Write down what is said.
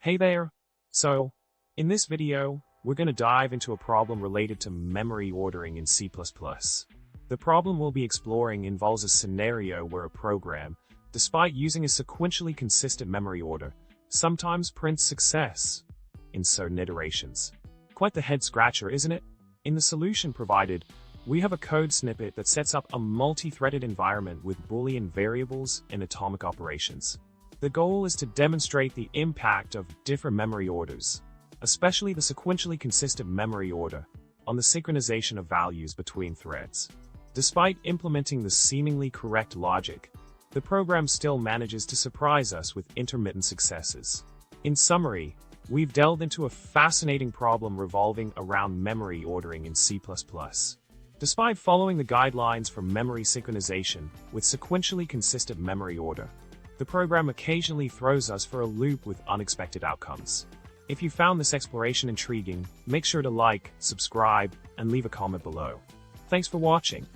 Hey there! So, in this video, we're going to dive into a problem related to memory ordering in C++. The problem we'll be exploring involves a scenario where a program, despite using a sequentially consistent memory order, sometimes prints success in certain iterations. Quite the head-scratcher, isn't it? In the solution provided, we have a code snippet that sets up a multi-threaded environment with Boolean variables and atomic operations. The goal is to demonstrate the impact of different memory orders, especially the sequentially consistent memory order, on the synchronization of values between threads. Despite implementing the seemingly correct logic, the program still manages to surprise us with intermittent successes. In summary, we've delved into a fascinating problem revolving around memory ordering in C++. Despite following the guidelines for memory synchronization with sequentially consistent memory order, the program occasionally throws us for a loop with unexpected outcomes. If you found this exploration intriguing, make sure to like, subscribe, and leave a comment below. Thanks for watching.